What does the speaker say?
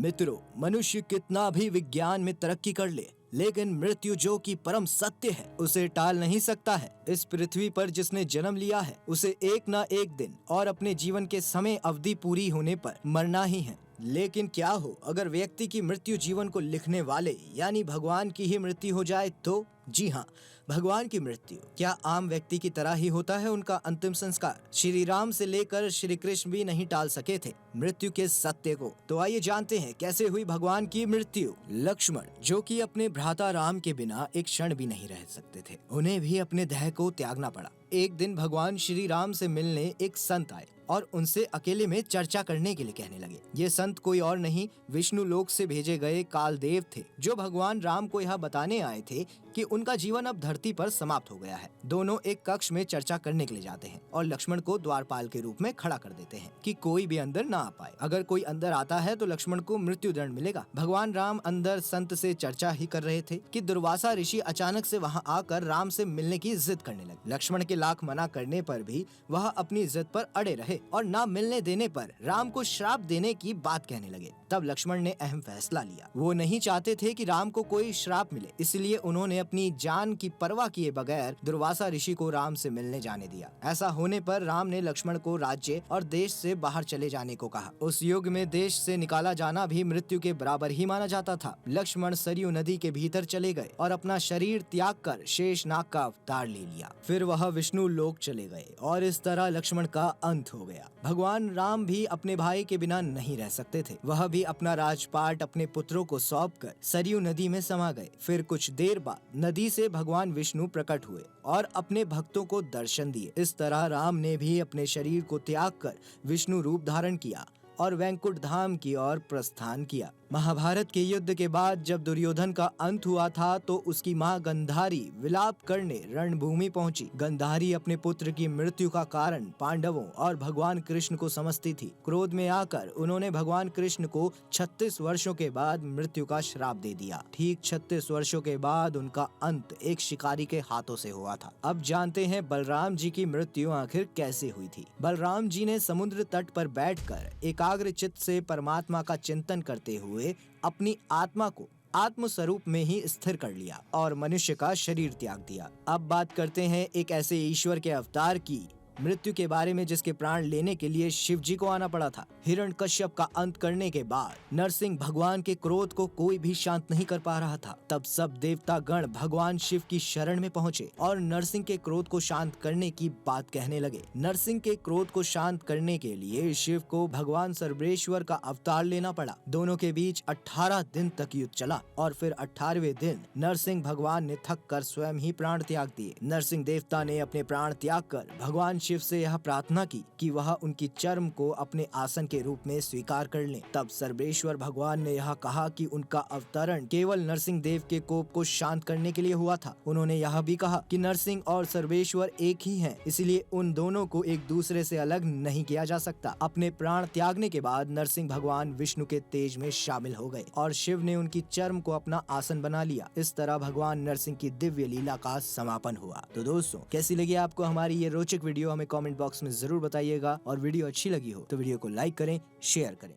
मित्रों, मनुष्य कितना भी विज्ञान में तरक्की कर ले, लेकिन मृत्यु जो कि परम सत्य है उसे टाल नहीं सकता है। इस पृथ्वी पर जिसने जन्म लिया है उसे एक ना एक दिन और अपने जीवन के समय अवधि पूरी होने पर मरना ही है। लेकिन क्या हो अगर व्यक्ति की मृत्यु जीवन को लिखने वाले यानी भगवान की ही मृत्यु हो जाए तो? जी हाँ, भगवान की मृत्यु क्या आम व्यक्ति की तरह ही होता है उनका अंतिम संस्कार? श्री राम से लेकर श्री कृष्ण भी नहीं टाल सके थे मृत्यु के सत्य को। तो आइए जानते हैं कैसे हुई भगवान की मृत्यु। लक्ष्मण जो कि अपने भ्राता राम के बिना एक क्षण भी नहीं रह सकते थे, उन्हें भी अपने देह को त्यागना पड़ा। एक दिन भगवान श्री राम से मिलने एक संत आए और उनसे अकेले में चर्चा करने के लिए कहने लगे। ये संत कोई और नहीं, विष्णु लोक से भेजे गए कालदेव थे, जो भगवान राम को यह बताने आए थे कि उनका जीवन अब धरती पर समाप्त हो गया है। दोनों एक कक्ष में चर्चा करने के लिए जाते हैं और लक्ष्मण को द्वारपाल के रूप में खड़ा कर देते हैं कि कोई भी अंदर ना आ पाए। अगर कोई अंदर आता है तो लक्ष्मण को मृत्यु दंड मिलेगा। भगवान राम अंदर संत से चर्चा ही कर रहे थे कि दुर्वासा ऋषि अचानक से वहाँ आकर राम से मिलने की जिद करने लगे। लक्ष्मण के लाख मना करने पर भी वह अपनी जिद पर अड़े रहे और ना मिलने देने पर राम को श्राप देने की बात कहने लगे। तब लक्ष्मण ने अहम फैसला लिया। वो नहीं चाहते थे कि राम को कोई श्राप मिले, इसलिए उन्होंने अपनी जान की परवाह किए बगैर दुर्वासा ऋषि को राम से मिलने जाने दिया। ऐसा होने पर राम ने लक्ष्मण को राज्य और देश से बाहर चले जाने को कहा। उस युग में देश से निकाला जाना भी मृत्यु के बराबर ही माना जाता था। लक्ष्मण सरयू नदी के भीतर चले गए और अपना शरीर त्याग कर शेषनाग का अवतार ले लिया। फिर वह विष्णु लोक चले गए और इस तरह लक्ष्मण का अंत हो गया। भगवान राम भी अपने भाई के बिना नहीं रह सकते थे। वह भी अपना राजपाट अपने पुत्रों को सौंपकर सरयू नदी में समा गए। फिर कुछ देर बाद नदी से भगवान विष्णु प्रकट हुए और अपने भक्तों को दर्शन दिए। इस तरह राम ने भी अपने शरीर को त्याग कर विष्णु रूप धारण किया और वैकुंठ धाम की ओर प्रस्थान किया। महाभारत के युद्ध के बाद जब दुर्योधन का अंत हुआ था तो उसकी मां गंधारी विलाप करने रणभूमि पहुंची। गंधारी अपने पुत्र की मृत्यु का कारण पांडवों और भगवान कृष्ण को समझती थी। क्रोध में आकर उन्होंने भगवान कृष्ण को 36 वर्षों के बाद मृत्यु का श्राप दे दिया। ठीक 36 वर्षों के बाद उनका अंत एक शिकारी के हाथों से हुआ था। अब जानते हैं बलराम जी की मृत्यु आखिर कैसे हुई थी। बलराम जी ने समुद्र तट पर बैठकर एकाग्र चित्त से परमात्मा का चिंतन करते हुए अपनी आत्मा को आत्म स्वरूप में ही स्थिर कर लिया और मनुष्य का शरीर त्याग दिया। अब बात करते हैं एक ऐसे ईश्वर के अवतार की मृत्यु के बारे में जिसके प्राण लेने के लिए शिव जी को आना पड़ा था। हिरण्यकश्यप का अंत करने के बाद नरसिंह भगवान के क्रोध को कोई भी शांत नहीं कर पा रहा था। तब सब देवता गण भगवान शिव की शरण में पहुंचे और नरसिंह के क्रोध को शांत करने की बात कहने लगे। नरसिंह के क्रोध को शांत करने के लिए शिव को भगवान सर्वेश्वर का अवतार लेना पड़ा। दोनों के बीच 18 दिन तक युद्ध चला और फिर 18वें दिन नरसिंह भगवान ने थक कर स्वयं ही प्राण त्याग दिए। नरसिंह देवता ने अपने प्राण त्याग कर भगवान शिव से यह प्रार्थना की कि वह उनकी चर्म को अपने आसन के रूप में स्वीकार कर लें। तब सर्वेश्वर भगवान ने यह कहा कि उनका अवतरण केवल नरसिंह देव के कोप को शांत करने के लिए हुआ था। उन्होंने यह भी कहा कि नरसिंह और सर्वेश्वर एक ही हैं, इसलिए उन दोनों को एक दूसरे से अलग नहीं किया जा सकता। अपने प्राण त्यागने के बाद नरसिंह भगवान विष्णु के तेज में शामिल हो गए और शिव ने उनकी चर्म को अपना आसन बना लिया। इस तरह भगवान नरसिंह की दिव्य लीला का समापन हुआ। तो दोस्तों, कैसी लगी आपको हमारी ये रोचक वीडियो? हमें कमेंट बॉक्स में जरूर बताइएगा और वीडियो अच्छी लगी हो तो वीडियो को लाइक करें, शेयर करें।